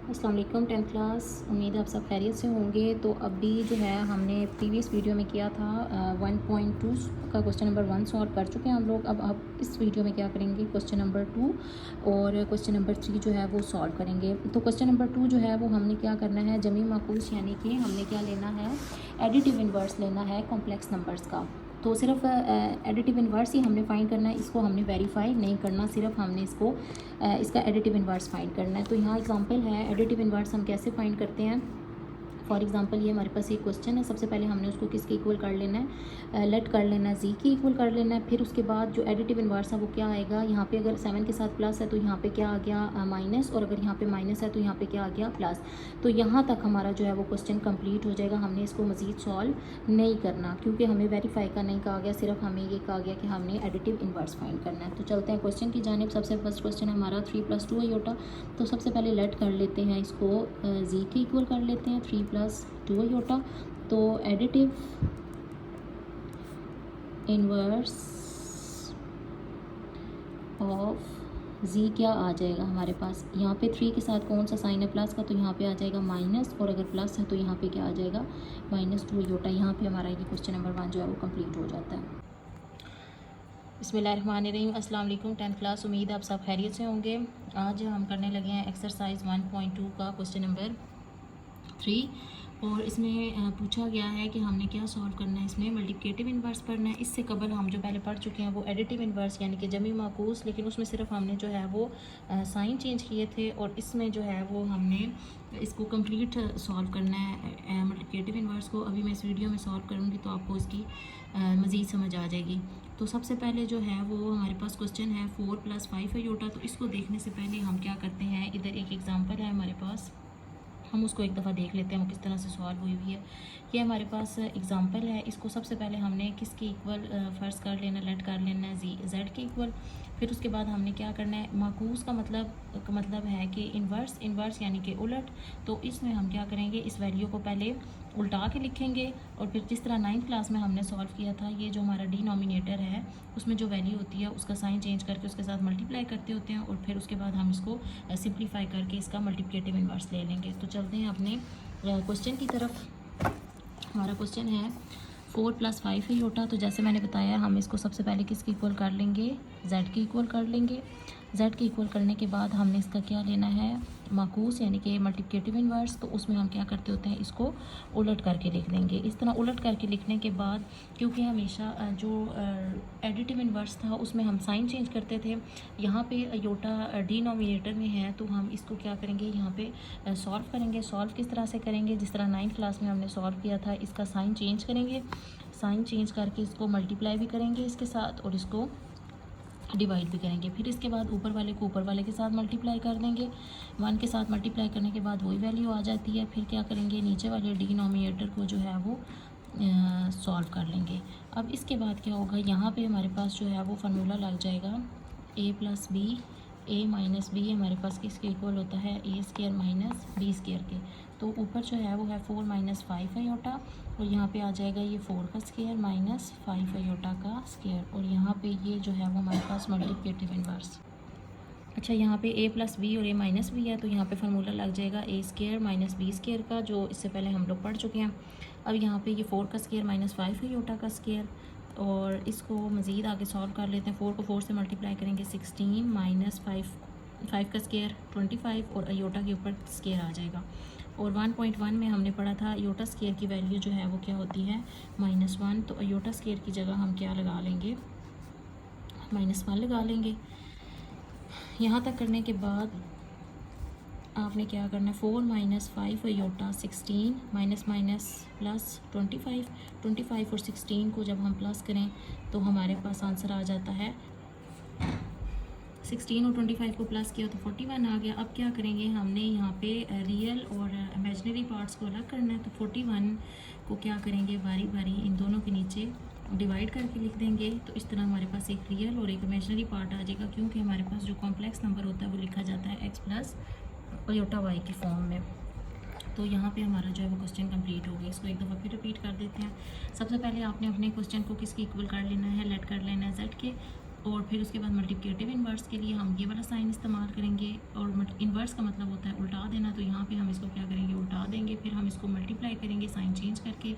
अस्सलाम वालेकुम 10th class. उम्मीद है आप सब खैरियत से होंगे। तो अभी जो है हमने प्रीवियस वीडियो में किया था 1.2 का क्वेश्चन नंबर 1 सॉल्व कर चुके हैं हम लोग। अब इस वीडियो में क्या करेंगे, क्वेश्चन नंबर 2 और क्वेश्चन नंबर 3 जो है वो सॉल्व करेंगे। तो क्वेश्चन नंबर 2 जो है वो हमने क्या करना है, जमी माकूस यानी कि हमने क्या लेना है, एडिटिव इन्वर्स लेना है कॉम्प्लेक्स नंबर्स का। तो सिर्फ एडिटिव इन्वर्स ही हमने फाइंड करना है, इसको हमने वेरीफाई नहीं करना, सिर्फ हमने इसको इसका एडिटिव इन्वर्स फाइंड करना है। तो यहाँ एग्जांपल है एडिटिव इन्वर्स हम कैसे फाइंड करते हैं। फॉर एग्जांपल ये हमारे पास एक क्वेश्चन है, सबसे पहले हमने उसको किसके इक्वल कर लेना है, लेट कर लेना है, जी की इक्वल कर लेना है। फिर उसके बाद जो एडिटिव इन्वर्स है वो क्या आएगा, यहाँ पे अगर 7 के साथ प्लस है तो यहाँ पे क्या आ गया माइनस, और अगर यहाँ पे माइनस है तो यहाँ पे क्या आ गया प्लस। तो यहाँ तक हमारा जो है वो क्वेश्चन कंप्लीट हो जाएगा। हमने इसको मज़ीद सॉल्व नहीं करना क्योंकि हमें वेरीफाई का नहीं कहा गया, सिर्फ हमें ये कहा गया कि हमने एडिटिव इन्वर्स फाइंड करना है। तो चलते हैं क्वेश्चन की जानिब। सबसे फर्स्ट क्वेश्चन है हमारा 3 + 2 आयोटा। तो सबसे पहले लेट कर लेते हैं इसको, जी के इक्वल कर लेते हैं 3 + 2 आयोटा। तो एडिटिव इन्वर्स ऑफ जी क्या आ जाएगा हमारे पास, यहाँ पे 3 के साथ कौन सा साइन है प्लस का, तो यहाँ पे आ जाएगा माइनस, और अगर प्लस है तो यहाँ पे क्या आ जाएगा -2 आयोटा। यहाँ पे हमारा ये क्वेश्चन नंबर 1 जो है वो कंप्लीट हो जाता है। बिस्मिल्लाहिर्रहमानिर्रहीम। अस्सलाम वालेकुम 10th क्लास। उम्मीद है आप सब खैरियत से होंगे। आज हम करने लगे हैं एक्सरसाइज 1.2 का क्वेश्चन नंबर 3, और इसमें पूछा गया है कि हमने क्या सॉल्व करना है। इसमें मल्टीप्लिकेटिव इन्वर्स पढ़ना है। इससे कबल हम जो पहले पढ़ चुके हैं वो एडिटिव इन्वर्स यानी कि जमी माकूस, लेकिन उसमें सिर्फ हमने जो है वो साइन चेंज किए थे, और इसमें जो है वो हमने इसको कंप्लीट सॉल्व करना है मल्टीप्लिकेटिव इन्वर्स को। अभी मैं इस वीडियो में सॉल्व करूँगी तो आपको इसकी मज़ीद समझ आ जाएगी। तो सबसे पहले जो है वो हमारे पास क्वेश्चन है 4 + 5 आयोटा। तो इसको देखने से पहले हम क्या करते हैं, इधर एक एग्जांपल है हमारे पास, हम उसको एक दफ़ा देख लेते हैं वो किस तरह से सॉल्व हुई हुई है। ये हमारे पास एग्जांपल है, इसको सबसे पहले हमने किसके इक्वल फ़र्ज़ कर लेना, लेट कर लेना है जेड के इक्वल। फिर उसके बाद हमने क्या करना है, माकूस का मतलब है कि इन्वर्स यानी कि उलट। तो इसमें हम क्या करेंगे, इस वैल्यू को पहले उल्टा के लिखेंगे, और फिर जिस तरह 9th क्लास में हमने सॉल्व किया था, ये जो हमारा डिनोमिनेटर है उसमें जो वैल्यू होती है उसका साइन चेंज करके उसके साथ मल्टीप्लाई करते होते हैं, और फिर उसके बाद हम इसको सिंप्लीफाई करके इसका मल्टीप्लिकेटिव इन्वर्स ले लेंगे। तो चलते हैं अपने क्वेश्चन की तरफ। हमारा क्वेश्चन है 4 + 5 आयोटा। तो जैसे मैंने बताया, हम इसको सबसे पहले किसके इक्वल कर लेंगे, जेड के इक्वल कर लेंगे। जेड के इक्वल करने के बाद हमने इसका क्या लेना है, माकूस यानी कि मल्टीप्लिकेटिव इन्वर्स। तो उसमें हम क्या करते होते हैं, इसको उलट करके लिख देंगे। इस तरह उलट करके लिखने के बाद, क्योंकि हमेशा जो एडिटिव इन्वर्स था उसमें हम साइन चेंज करते थे, यहाँ पे आयोटा डिनोमिनेटर में है, तो हम इसको क्या करेंगे, यहाँ पे सॉल्व करेंगे। सॉल्व किस तरह से करेंगे, जिस तरह 9th क्लास में हमने सॉल्व किया था, इसका साइन चेंज करेंगे। साइन चेंज करके इसको मल्टीप्लाई भी करेंगे इसके साथ, और इसको डिवाइड भी करेंगे। फिर इसके बाद ऊपर वाले को ऊपर वाले के साथ मल्टीप्लाई कर देंगे। 1 के साथ मल्टीप्लाई करने के बाद वही वैल्यू आ जाती है। फिर क्या करेंगे, नीचे वाले डिनोमिनेटर को जो है वो सॉल्व कर लेंगे। अब इसके बाद क्या होगा, यहाँ पे हमारे पास जो है वो फार्मूला लग जाएगा a + b, a - b हमारे पास किसके इक्वल होता है, a² - b² के। तो ऊपर जो है वो है 4 - 5 आयोटा, और यहाँ पे आ जाएगा ये 4 का स्क्वायर माइनस 5 आयोटा का स्क्वायर, और यहाँ पे ये जो है वो हमारे पास मल्टीप्लिकेटिव इन्वर्स। अच्छा, यहाँ पे a + b और a - b है, तो यहाँ पे फार्मूला लग जाएगा a² - b² का, जो इससे पहले हम लोग पढ़ चुके हैं। अब यहाँ पे ये 4 का स्क्वायर माइनस 5 आयोटा का स्क्वायर, और इसको मज़ीद आगे सॉल्व कर लेते हैं। 4 को 4 से मल्टीप्लाई करेंगे 16 - 5 का स्क्वायर 25, और आयोटा के ऊपर स्क्वायर आ जाएगा। और 1.1 में हमने पढ़ा था आयोटा स्क्वायर की वैल्यू जो है वो क्या होती है, -1। तो आयोटा स्क्वायर की जगह हम क्या लगा लेंगे, -1 लगा लेंगे। यहाँ तक करने के बाद आपने क्या करना है, 4 - 5 आयोटा 16 माइनस माइनस प्लस 25 और 16 को जब हम प्लस करें तो हमारे पास आंसर आ जाता है 16 और 25 को प्लस किया तो 41 आ गया। अब क्या करेंगे, हमने यहाँ पे रियल और इमेजिनरी पार्ट्स को अलग करना है। तो 41 को क्या करेंगे, बारी बारी इन दोनों के नीचे डिवाइड करके लिख देंगे। तो इस तरह हमारे पास एक रियल और एक इमेजिनरी पार्ट आ जाएगा, क्योंकि हमारे पास जो कॉम्प्लेक्स नंबर होता है वो लिखा जाता है x + आयोटा y की फॉर्म में। तो यहाँ पे हमारा जो है वो क्वेश्चन कंप्लीट हो गया। इसको एक दफ़ा फिर रिपीट कर देते हैं। सबसे पहले आपने अपने क्वेश्चन को किसके इक्वल कर लेना है, लेट कर लेना है जेड के। और फिर उसके बाद मल्टीप्लिकेटिव इन्वर्स के लिए हम ये वाला साइन इस्तेमाल करेंगे, और इन्वर्स का मतलब होता है उल्टा देना, तो यहाँ पे हम इसको क्या करेंगे, उल्टा देंगे। फिर हम इसको मल्टीप्लाई करेंगे साइन चेंज करके।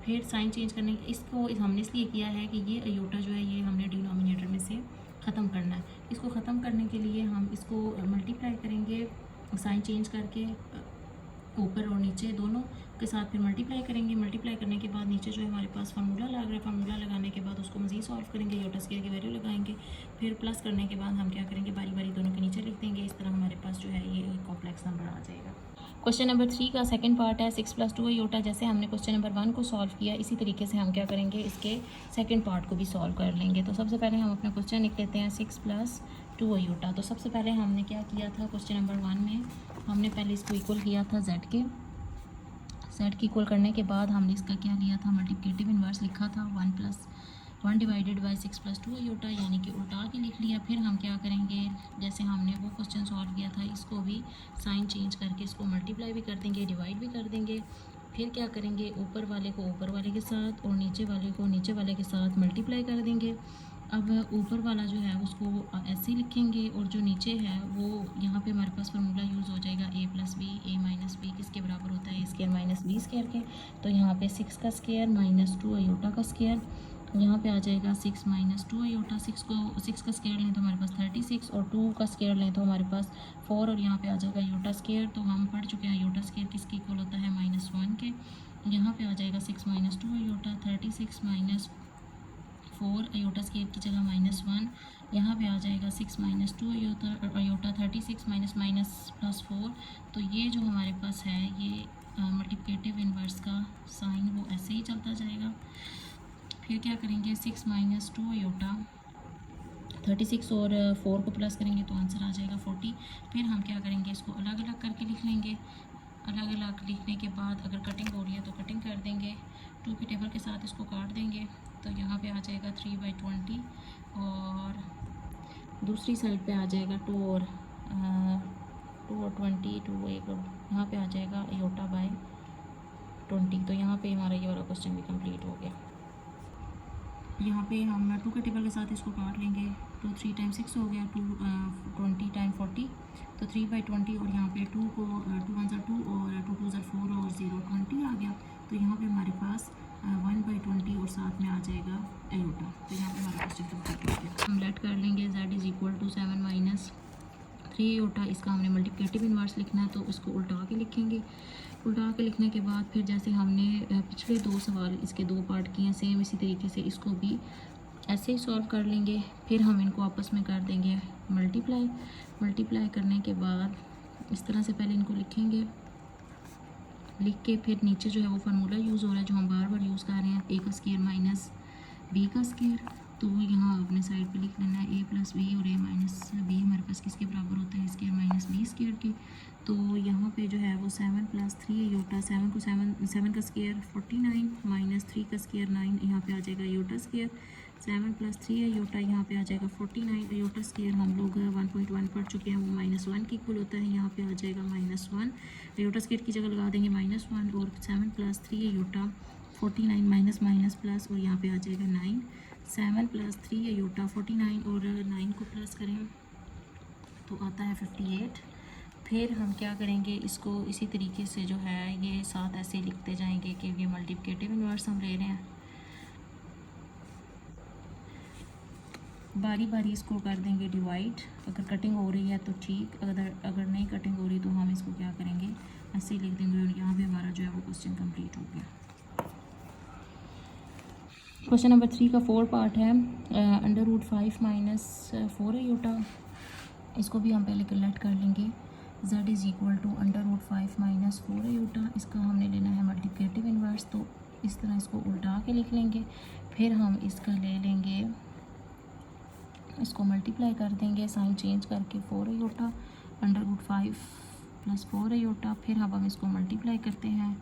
फिर साइन चेंज करने इसको हमने इसलिए किया है कि ये अयोटा जो है ये हमने डिनोमिनेटर में से ख़त्म करना है। इसको ख़त्म करने के लिए हम इसको मल्टीप्लाई करेंगे साइन चेंज करके, ऊपर और नीचे दोनों के साथ फिर मल्टीप्लाई करेंगे। मल्टीप्लाई करने के बाद नीचे जो है हमारे पास फार्मूला लग रहा है, फार्मूला लगाने के बाद उसको मज़ीद सॉल्व करेंगे, योटा स्क्वायर की वैल्यू लगाएंगे। फिर प्लस करने के बाद हम क्या करेंगे, बारी बारी दोनों के नीचे लिख देंगे। इस तरह हमारे पास जो है ये कॉम्प्लेक्स नंबर आ जाएगा। क्वेश्चन नंबर 3 का सेकंड पार्ट है 6 + 2 अयोटा। जैसे हमने क्वेश्चन नंबर 1 को सॉल्व किया, इसी तरीके से हम क्या करेंगे, इसके सेकंड पार्ट को भी सॉल्व कर लेंगे। तो सबसे पहले हम अपना क्वेश्चन लिख लेते हैं 6 + 2 अयोटा। तो सबसे पहले हमने क्या किया था, क्वेश्चन नंबर 1 में हमने पहले इसको इक्वल किया था z के। z की इक्वल करने के बाद हमने इसका क्या लिया था, मल्टीप्लिकेटिव इन्वर्स लिखा था 1 डिवाइडेड बाय 6 + 2 अयोटा, यानी कि उल्टा के लिख लिया। फिर हम क्या करेंगे, जैसे हमने वो क्वेश्चन सॉल्व किया था, इसको भी साइन चेंज करके इसको मल्टीप्लाई भी कर देंगे, डिवाइड भी कर देंगे। फिर क्या करेंगे, ऊपर वाले को ऊपर वाले के साथ और नीचे वाले को नीचे वाले के साथ मल्टीप्लाई कर देंगे। अब ऊपर वाला जो है उसको ऐसे ही लिखेंगे, और जो नीचे है वो यहाँ पे हमारे पास फार्मूला यूज़ हो जाएगा a + b, a - b किसके बराबर होता है, a² - b² के। तो यहाँ पे 6 का स्क्वायर माइनस 2 अयोटा का स्क्वायर, यहाँ पे आ जाएगा 6 - 2 अयोटा। 6 का स्क्वायर लें तो हमारे पास 36, और 2 का स्क्वायर लें तो हमारे पास 4, और यहाँ पे आ जाएगा अयोटा स्क्वायर। तो हम पढ़ चुके हैं अयोटा स्क्वायर किसके इक्वल होता है, -1 के। यहाँ पे आ जाएगा 6 - 2 अयोटा, 36 - 4 अयोटा स्क्वायर की जगह -1। यहाँ पे आ जाएगा 6 - 2 अयोटा 36 -4। तो ये जो हमारे पास है ये मल्टीप्लिकेटिव इन्वर्स का साइन वो ऐसे ही चलता जाएगा। फिर क्या करेंगे, 6 - 2 अयोटा 36 और 4 को प्लस करेंगे तो आंसर आ जाएगा 40। फिर हम क्या करेंगे, इसको अलग अलग करके लिख लेंगे। अलग अलग लिखने के बाद अगर कटिंग हो रही है तो कटिंग कर देंगे, 2 के टेबल के साथ इसको काट देंगे। तो यहाँ पे आ जाएगा 3/20, और दूसरी साइड पे आ जाएगा 2 और 20, 2 एक, यहाँ पे आ जाएगा अयोटा बाय 20। तो यहाँ पे हमारा ये वाला क्वेश्चन भी कंप्लीट हो गया। यहाँ पे हम 2 के टेबल के साथ इसको काट लेंगे, तो 3 × 6 हो गया, 20 × 40, तो 3/20, और यहाँ पे 2 को 2 × 2 और 2 × 2 4 और 0 20 आ गया। तो यहाँ पे हमारे पास 1/20 और साथ में आ जाएगा अयोटा। तो यहाँ पे हमारा क्वेश्चन कंप्लीट हो गया। हम लेट कर लेंगे z = 7 - 3 अयोटा। इसका हमने मल्टीप्लिकेटिव इन्वर्स लिखना है, तो इसको उल्टा के लिखेंगे। उल्टा के लिखने के बाद फिर जैसे हमने पिछले 2 सवाल इसके 2 पार्ट किए हैं, सेम इसी तरीके से इसको भी ऐसे ही सॉल्व कर लेंगे। फिर हम इनको आपस में कर देंगे मल्टीप्लाई करने के बाद इस तरह से पहले इनको लिखेंगे, लिख के फिर नीचे जो है वो फार्मूला यूज़ हो रहा है जो हम बार बार यूज़ कर रहे हैं, a का स्क्वायर माइनस b का स्क्वायर। तो यहाँ अपने साइड पे लिख लेना है a + b, और a - b हमारे पास किसके बराबर होता है, a² - b² के। तो यहाँ पे जो है वो 7 + 3 अयोटा, 7 का स्क्वायर 49 - 3 का स्क्वायर 9, यहाँ पे आ जाएगा अयोटा स्क्वायर। 7 + 3 अयोटा, यहाँ पे आ जाएगा 49 अयोटा स्क्वायर। हम लोग 1.1 पढ़ चुके हैं, वो -1 की इक्वल होता है, यहाँ पे आ जाएगा -1 अयोटा स्क्वायर की जगह लगा देंगे -1, और 7 + 3 अयोटा 49 माइनस प्लस, और यहाँ पे आ जाएगा 9। 7 + 3 अयोटा 49 और 9 को प्लस करें तो आता है 58। फिर हम क्या करेंगे, इसको इसी तरीके से जो है ये साथ ऐसे लिखते जाएंगे कि ये मल्टीप्लिकेटिव इन्वर्स हम ले रहे हैं। बारी बारी इसको कर देंगे डिवाइड। अगर कटिंग हो रही है तो ठीक, अगर नहीं कटिंग हो रही तो हम इसको क्या करेंगे, ऐसे ही लिख देंगे, और यहाँ पे हमारा जो है वो क्वेश्चन कंप्लीट हो गया। क्वेश्चन नंबर 3 का 4 पार्ट है, √5 - 4 अयोटा। इसको भी हम पहले लेट कर लेंगे, z = √5 - 4 अयोटा। इसका हमने लेना है मल्टीप्लिकेटिव इन्वर्स, तो इस तरह इसको उल्टा के लिख लेंगे। फिर हम इसका ले लेंगे, इसको मल्टीप्लाई कर देंगे साइन चेंज करके, 4 अयोटा √5 + 4 अयोटा। फिर हम इसको मल्टीप्लाई करते हैं,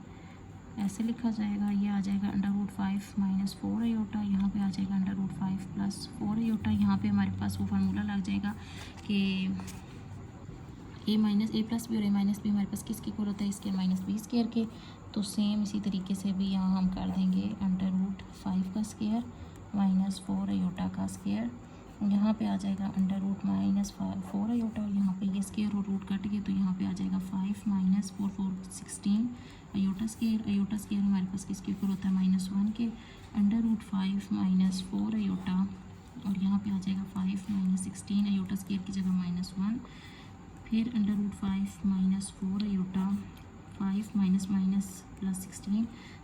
ऐसे लिखा जाएगा, ये आ जाएगा √5 - 4 अयोटा, यहाँ पे आ जाएगा √5 + 4 अयोटा। यहाँ पे हमारे पास वो फार्मूला लग जाएगा कि a - b और a - b हमारे पास किसके इक्वल होता है, इसके -b² के। तो सेम इसी तरीके से भी यहाँ हम कर देंगे √5 का स्क्वायर - 4 अयोटा का स्क्वायर। यहाँ पे आ जाएगा अंडर रूट माइनस 4 आयोटा, और यहाँ पे ये स्केयर और रूट कट गए तो यहाँ पे आ जाएगा 5 माइनस 4 4 16 आयोटा स्केयर हमारे पास किसके ऊपर होता है -1 के, अंडर रूट 5 माइनस 4 आयोटा, और यहाँ पे आ जाएगा 5 माइनस 16 आयोटा स्केयर की जगह -1, फिर under root 5 minus 4 iota, 5 minus minus plus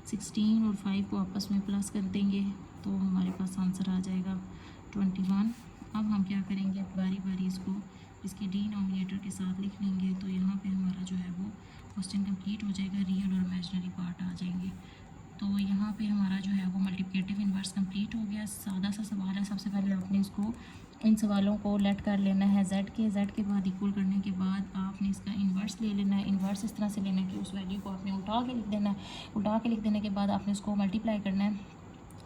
16 और 5 को आपस में प्लस कर देंगे तो हमारे पास आंसर आ जाएगा 21। अब हम क्या करेंगे, बारी बारी इसको इसके डिनोमिनेटर के साथ लिख लेंगे, तो यहाँ पे हमारा जो है वो क्वेश्चन कंप्लीट हो जाएगा, रियल और इमेजिनरी पार्ट आ जाएंगे। तो यहाँ पे हमारा जो है वो मल्टीप्लिकेटिव इन्वर्स कंप्लीट हो गया। सादा सा सवाल है, सबसे पहले आपने इसको इन सवालों को लेट कर लेना है जेड के बाद इक्वल करने के बाद आपने इसका इन्वर्स ले लेना है। इन्वर्स इस तरह से लेना है कि उस वैल्यू को आपने उल्टा के लिख देना है। उल्टा के लिख देने के बाद आपने इसको मल्टीप्लाई करना है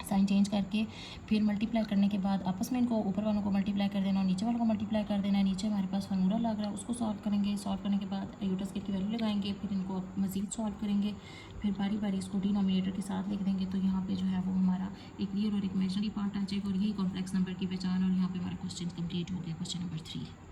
साइन चेंज करके, फिर मल्टीप्लाई करने के बाद आपस में इनको ऊपर वालों को मल्टीप्लाई कर देना और नीचे वालों को मल्टीप्लाई कर देना है। नीचे हमारे पास फॉर्मूला लग रहा है, उसको सॉल्व करेंगे। सॉल्व करने के बाद आयोटा स्केयर की वैल्यू लगाएंगे, फिर इनको मज़ीद सॉल्व करेंगे, फिर बारी बारी इसको डिनोमिनेटर के साथ लिख देंगे। तो यहाँ पे जो है वो हमारा एक रियल और एक इमेजिनरी पार्ट आ जाएगा, और यही कॉम्प्लेक्स नंबर की पहचान, और यहाँ पे हमारा क्वेश्चन कंप्लीट हो गया, क्वेश्चन नंबर 3।